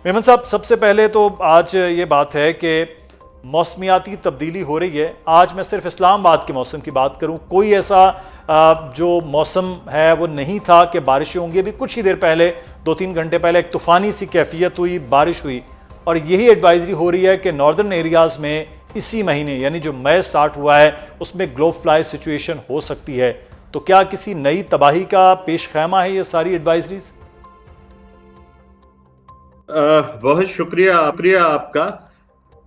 मेमन साहब, सबसे पहले तो आज ये बात है कि मौसमियाती तब्दीली हो रही है। आज मैं सिर्फ इस्लामाबाद के मौसम की बात करूं, कोई ऐसा जो मौसम है वो नहीं था कि बारिशें होंगी। अभी कुछ ही देर पहले, 2-3 घंटे पहले एक तूफ़ानी सी कैफियत हुई, बारिश हुई, और यही एडवाइजरी हो रही है कि नॉर्दर्न एरियाज़ में इसी महीने यानी जो मई स्टार्ट हुआ है उसमें ग्लोब फ्लाई सिचुएशन हो सकती है। तो क्या किसी नई तबाही का पेश खैमा है ये सारी एडवाइजरीज? बहुत शुक्रिया आपका।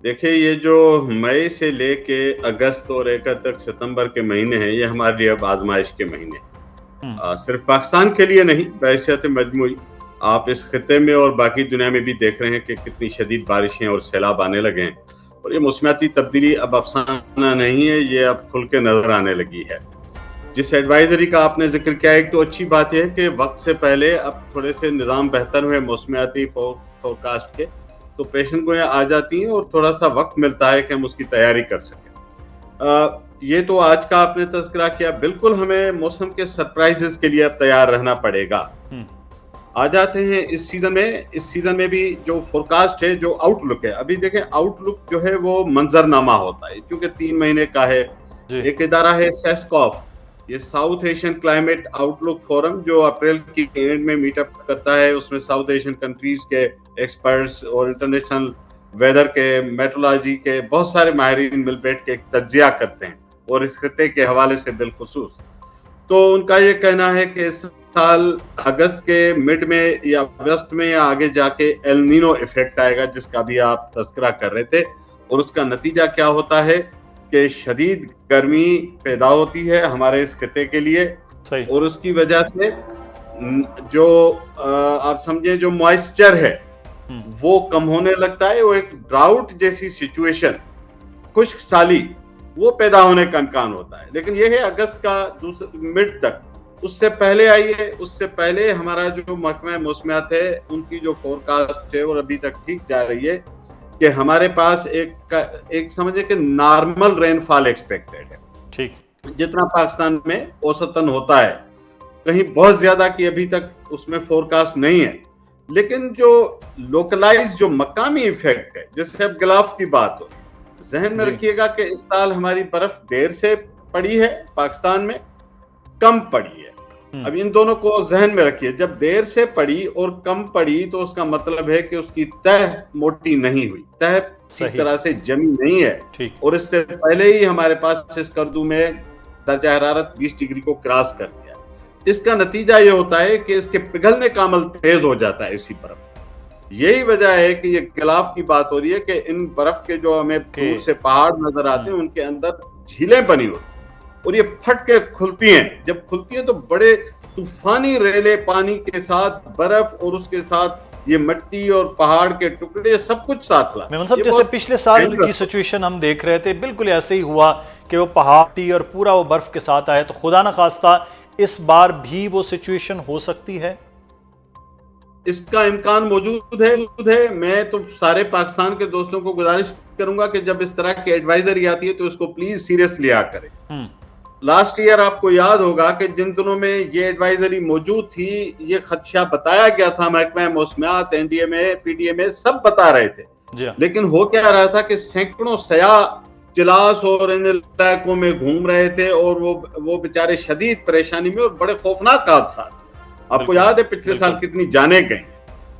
देखिए, ये जो मई से लेके अगस्त और एक तक सितंबर के महीने हैं, ये हमारे लिए अब आजमाइश के महीने हैं। सिर्फ पाकिस्तान के लिए नहीं, बहैसियत मजमूई आप इस खिते में और बाकी दुनिया में भी देख रहे हैं कि कितनी शदीद बारिशें और सैलाब आने लगे हैं। और ये मौसमियाती तब्दीली अब अफसाना नहीं है, ये अब खुल के नजर आने लगी है। जिस एडवाइजरी का आपने जिक्र किया, एक तो अच्छी बात यह है कि वक्त से पहले अब थोड़े से निज़ाम बेहतर हुए मौसमियाती फोरकास्ट के, तो पेशन गोयां आ जाती हैं और थोड़ा सा वक्त मिलता है कि हम उसकी तैयारी कर सकें। ये तो आज का आपने तज़किरा किया। बिल्कुल हमें मौसम के सरप्राइजेस के लिए अब तैयार रहना पड़ेगा। आ जाते हैं इस सीजन में भी जो फोरकास्ट है, जो आउटलुक है। अभी देखें, आउटलुक जो है वो मंजरनामा होता है, क्योंकि 3 महीने का है। एक इदारा है सेस्कॉफ, ये south Asian climate outlook forum, जो अप्रैल की एंड में मीटअप करता है। उसमें साउथ एशियन कंट्रीज के एक्सपर्ट्स और इंटरनेशनल वेदर के, मेट्रोलॉजी के बहुत सारे माहिरीन मिल बैठ के एक तज्जिया करते हैं, और इस खिते के हवाले से बिलखुसूस। तो उनका ये कहना है कि इस साल अगस्त के मिड में या अगस्त में या आगे जाके एल नीनो इफेक्ट आएगा, जिसका भी आप तज़किरा कर रहे थे। और उसका नतीजा क्या होता है कि शदीद गर्मी पैदा होती है हमारे इस खिते के लिए, और उसकी वजह से जो आप समझे जो मॉइस्चर है वो कम होने लगता है। वो एक ड्राउट जैसी सिचुएशन, खुश्क साली, वो पैदा होने का इम्कान होता है। लेकिन यह है अगस्त का मिड तक। उससे पहले आइए, उससे पहले हमारा जो महकमा मौसमियात है उनकी जो फोरकास्ट है और अभी तक ठीक जा रही है कि हमारे पास एक समझे कि नॉर्मल रेनफॉल एक्सपेक्टेड है, ठीक, जितना पाकिस्तान में औसतन होता है। कहीं बहुत ज्यादा की अभी तक उसमें फोरकास्ट नहीं है। लेकिन जो लोकलाइज जो मकामी इफेक्ट है, जैसे अब गिलाफ की बात हो, जहन में रखिएगा कि इस साल हमारी बर्फ देर से पड़ी है, पाकिस्तान में कम पड़ी है। अब इन दोनों को जहन में रखिए, जब देर से पड़ी और कम पड़ी तो उसका मतलब है कि उसकी तह मोटी नहीं हुई, तह ठीक तरह से जमी नहीं है। और इससे पहले ही हमारे पास इस कर्दू में दर्जा हरारत 20 डिग्री को क्रॉस कर दिया। इसका नतीजा ये होता है कि इसके पिघलने का अमल तेज हो जाता है इसी बर्फ। यही वजह है कि ये गिलाफ की बात हो रही है कि इन बर्फ के जो हमें दूर से पहाड़ नजर आते हैं, उनके अंदर झीलें बनी होती और ये फट के खुलती हैं। जब खुलती हैं तो बड़े तूफानी रेले पानी के साथ, बर्फ और उसके साथ ये मिट्टी और पहाड़ के टुकड़े, सब कुछ साथ ला। मेमन साहब, जैसे पिछले साल की सिचुएशन हम देख रहे थे, बिल्कुल ऐसे ही हुआ कि वो पहाड़ी और पूरा वो बर्फ के साथ आया। तो खुदा न खास्ता इस बार भी वो सिचुएशन हो सकती है? इसका इम्कान मौजूद है। मैं तो सारे पाकिस्तान के दोस्तों को गुजारिश करूंगा कि जब इस तरह की एडवाइजरी आती है तो इसको प्लीज सीरियस लिया करें। लास्ट ईयर आपको याद होगा कि जिन दिनों में ये एडवाइजरी मौजूद थी, ये खदशा बताया गया था, महकमा मौसमियात, एनडीएमए, पीडीएमए सब बता रहे थे। लेकिन हो क्या रहा था कि सैकड़ों सयाह चिलास और इन इलाकों में घूम रहे थे और वो बेचारे शदीद परेशानी में और बड़े खौफनाक हादसा। आपको याद है पिछले साल कितनी जाने गई।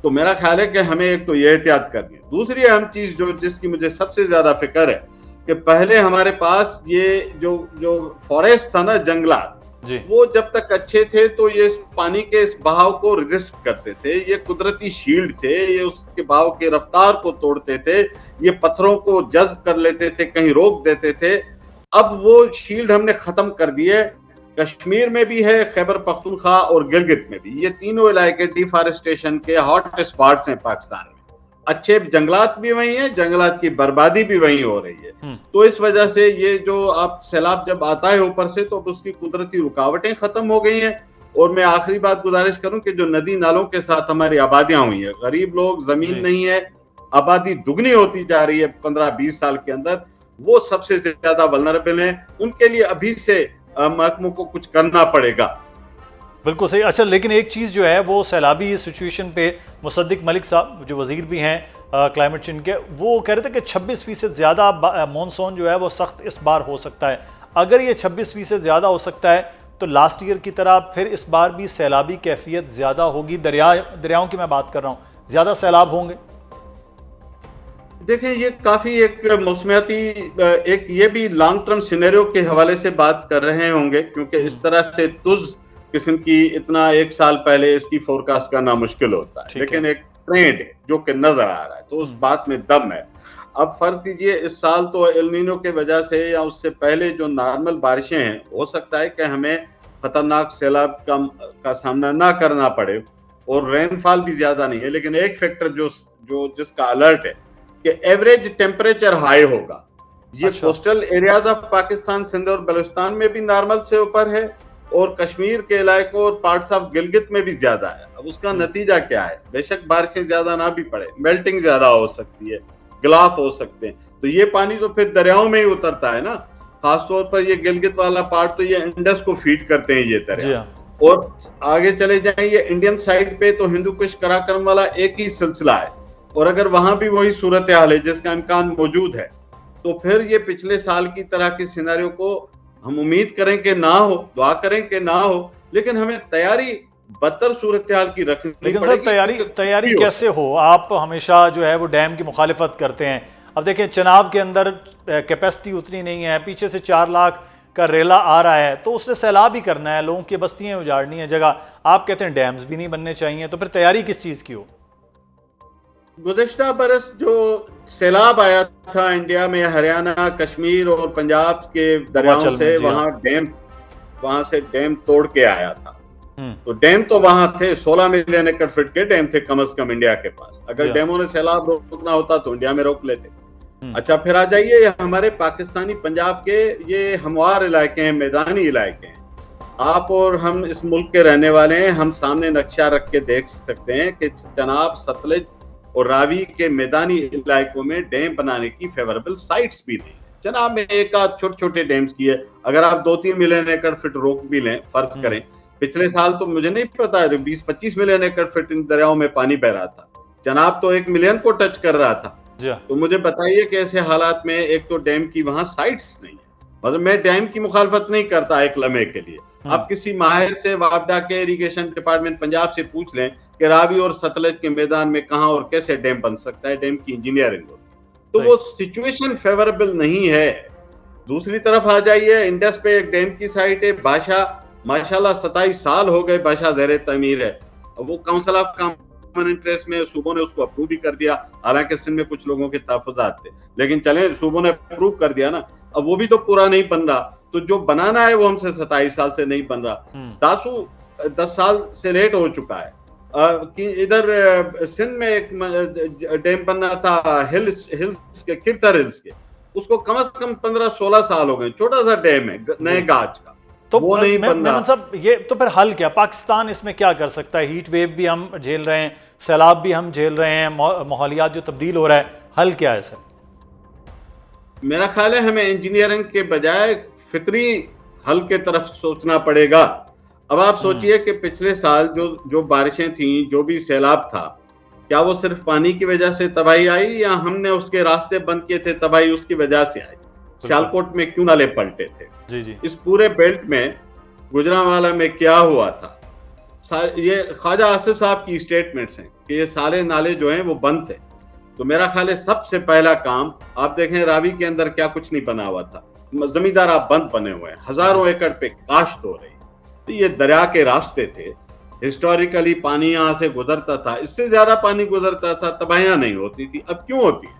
तो मेरा ख्याल है कि हमें एक तो ये एहतियात करनी है। दूसरी अहम चीज जिसकी मुझे सबसे ज्यादा फिक्र है कि पहले हमारे पास ये जो फॉरेस्ट था ना, जंगलात, वो जब तक अच्छे थे तो ये पानी के इस बहाव को रेजिस्ट करते थे। ये कुदरती शील्ड थे, ये उसके बहाव के रफ्तार को तोड़ते थे, ये पत्थरों को जज्ब कर लेते थे, कहीं रोक देते थे। अब वो शील्ड हमने खत्म कर दिए। कश्मीर में भी है, खैबर पख्तूनख्वा और गिलगित में भी। ये तीनों इलाके डिफॉरेस्टेशन के हॉट स्पॉट्स हैं पाकिस्तान में। अच्छे जंगलात भी वही हैं, जंगलात की बर्बादी भी वही हो रही है। तो इस वजह से ये जो आप सैलाब जब आता है ऊपर से, तो अब उसकी कुदरती रुकावटें खत्म हो गई हैं। और मैं आखिरी बात गुजारिश करूं कि जो नदी नालों के साथ हमारी आबादियां हुई है, गरीब लोग, जमीन नहीं है, आबादी दुगनी होती जा रही है 15-20 साल के अंदर, वो सबसे ज्यादा वल्नरेबल हैं। उनके लिए अभी से महकमों को कुछ करना पड़ेगा। बिल्कुल सही। अच्छा, लेकिन एक चीज़ जो है वो सैलाबी सिचुएशन पे मुसद्दिक मलिक साहब जो वज़ीर भी हैं क्लाइमेट चेंज के, वो कह रहे थे कि 26% ज़्यादा मानसून जो है वो सख्त इस बार हो सकता है। अगर ये 26% ज़्यादा हो सकता है तो लास्ट ईयर की तरह फिर इस बार भी सैलाबी कैफियत ज़्यादा होगी। दरियाओं की मैं बात कर रहा हूँ, ज़्यादा सैलाब होंगे। देखें, ये काफी एक मौसमियाती एक ये भी लॉन्ग टर्म सिनेरियो के हवाले से बात कर रहे होंगे, क्योंकि इस तरह से तुझ किस्म की इतना एक साल पहले इसकी फोरकास्ट करना मुश्किल होता है, लेकिन एक ट्रेंड है जो कि नजर आ रहा है, तो उस बात में दम है। अब फर्ज कीजिए इस साल तो एल नीनो के वजह से या उससे पहले जो नॉर्मल बारिशें हैं, हो सकता है कि हमें खतरनाक सैलाब का सामना ना करना पड़े, और रेनफॉल भी ज्यादा नहीं है। लेकिन एक फैक्टर जो जो जिसका अलर्ट है कि एवरेज टेम्परेचर हाई होगा। ये coastal areas of Pakistan, Sindh और बलूचिस्तान में भी नॉर्मल से ऊपर है, और कश्मीर के इलाकों और पार्ट्स ऑफ गिलगित में भी ज्यादा है। अब उसका नतीजा क्या है? बेशक बारिशें ज्यादा ना भी पड़े, मेल्टिंग ज्यादा हो सकती है, गिलाफ हो सकते हैं, तो ये पानी तो फिर दरियाओं में ही उतरता है ना। खासतौर पर ये गिलगित वाला पार्ट तो ये इंडस को फीड करते हैं ये दरिया। और आगे चले जाएं ये इंडियन साइड पे तो हिंदू कुश कराक्रम वाला एक ही सिलसिला है, और अगर वहां भी वही सूरत हाल है जिसका इम्कान मौजूद है, तो फिर ये पिछले साल की तरह की सिनेरियो को हम उम्मीद करें कि ना हो, दुआ करें कि ना हो, लेकिन हमें तैयारी बदतर सूरत हाल की रखनी पड़ेगी। लेकिन सर तैयारी कैसे हो? आप हमेशा जो है वो डैम की मुखालिफत करते हैं। अब देखें, चनाब के अंदर कैपेसिटी उतनी नहीं है, पीछे से 4 लाख का रेला आ रहा है, तो उसने सैलाब ही करना है, लोगों की बस्तियां उजाड़नी है जगह। आप कहते हैं डैम्स भी नहीं बनने चाहिए, तो फिर तैयारी किस चीज की हो? गुज़श्ता बरस जो सैलाब आया था इंडिया में, हरियाणा, कश्मीर और पंजाब के दरियाओं से, वहां से डैम तोड़ के आया था। तो डैम तो वहां थे, 16 मिलियन एकड़ फीट के डैम थे कम से कम इंडिया के पास। अगर डैमों ने सैलाब रोकना होता तो इंडिया में रोक लेते। अच्छा, फिर आ जाइए हमारे पाकिस्तानी पंजाब के ये हमवार इलाके हैं, मैदानी इलाके हैं। आप और हम इस मुल्क के रहने वाले हैं, हम सामने नक्शा रख के देख सकते हैं कि चनाब, सतलज और रावी के मैदानी इलाकों में डैम बनाने की फेवरेबल साइट्स भी नहीं। चनाब में एक आध छोटे छोटे डैम्स की है। अगर आप 2-3 मिलियन एकड़ फीट रोक भी लें, फर्ज करें, पिछले साल तो मुझे नहीं पता है 20-25 मिलियन एकड़ फीट इन दरियाओं में पानी बह रहा था। चनाब तो 1 मिलियन को टच कर रहा था। तो मुझे बताइए कि ऐसे हालात में एक तो डैम की वहां साइट्स नहीं है। मतलब मैं डैम की मुखालफत नहीं करता एक लम्हे के लिए। आप किसी माहिर से, वापडा के इरिगेशन डिपार्टमेंट पंजाब से पूछ लें कि रावी और सतलज के मैदान में कहां और कैसे डैम बन सकता है, डैम की इंजीनियरिंग होती है। तो वो सिचुएशन फेवरेबल नहीं है। दूसरी तरफ आ जाइए, इंडस पे एक डैम की साइट है, बादशाह, माशाल्लाह 27 साल हो गए बादशाह ज़ेरे तमीर है। वो काउंसिल ऑफ कॉमन इंटरेस्ट में सूबों ने उसको अप्रूव भी कर दिया, हालांकि सिंध में कुछ लोगों के तहफ़्फ़ुज़ात थे, लेकिन चले सूबों ने अप्रूव कर दिया ना। अब वो भी तो पूरा नहीं बन रहा, तो जो बनाना है वो हमसे 27 साल से नहीं बन रहा। 10 साल से लेट हो चुका है। कि इधर सिंध में एक डैम बनना था हिल्स के, किरतर हिल्स के, उसको कम से कम 15-16 साल हो गए। छोटा सा डैम है नए गाज का, तो वो नहीं बन रहा। सब ये तो फिर हल क्या? पाकिस्तान इसमें क्या कर सकता है? हीट वेव भी हम झेल रहे हैं, सैलाब भी हम झेल रहे हैं, माहौलियात जो तब्दील हो रहा है, हल क्या है सर? मेरा ख्याल है हमें इंजीनियरिंग के बजाय फितरी हल के तरफ सोचना पड़ेगा। अब आप सोचिए कि पिछले साल जो बारिशें थी, जो भी सैलाब था, क्या वो सिर्फ पानी की वजह से तबाही आई, या हमने उसके रास्ते बंद किए थे, तबाही उसकी वजह से आई? सियालकोट में क्यों नाले पलटे थे? जी। इस पूरे बेल्ट में, गुजरांवाला में क्या हुआ था? ये ख्वाजा आसिफ साहब की स्टेटमेंट्स हैं कि ये सारे नाले जो हैं वो बंद थे। तो मेरा ख्याल है सबसे पहला काम, आप देखें रावी के अंदर क्या कुछ नहीं बना हुआ था, जमींदार आप बंद बने हुए हैं, हजारों एकड़ पे काश्त हो रही। तो ये दरिया के रास्ते थे, हिस्टोरिकली पानी यहाँ से गुजरता था, इससे ज्यादा पानी गुजरता था, तबाहियां नहीं होती थी। अब क्यों होती है?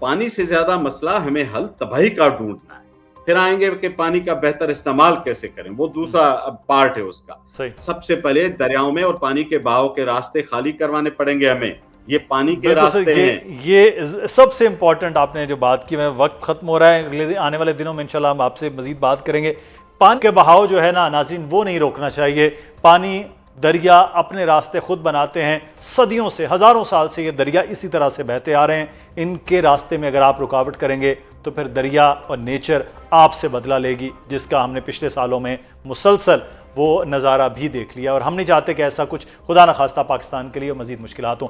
पानी से ज्यादा मसला हमें हल तबाही का ढूंढना है। फिर आएंगे कि पानी का बेहतर इस्तेमाल कैसे करें, वो दूसरा पार्ट है उसका। सबसे पहले दरियाओं में और पानी के बहाव के रास्ते खाली करवाने पड़ेंगे हमें। ये पानी के रास्ते हैं। ये सबसे इंपॉर्टेंट आपने जो बात की, मैं वक्त खत्म हो रहा है, अगले आने वाले दिनों में इंशाल्लाह हम आपसे मजीद बात करेंगे। पानी के बहाव जो है ना नाज़रीन, वो नहीं रोकना चाहिए। पानी, दरिया अपने रास्ते खुद बनाते हैं। सदियों से, हज़ारों साल से ये दरिया इसी तरह से बहते आ रहे हैं। इनके रास्ते में अगर आप रुकावट करेंगे तो फिर दरिया और नेचर आपसे बदला लेगी, जिसका हमने पिछले सालों में मुसलसल वो नज़ारा भी देख लिया। और हम नहीं चाहते कि ऐसा कुछ खुदा न खास्ता पाकिस्तान के लिए मज़ीद मुश्किलात हों।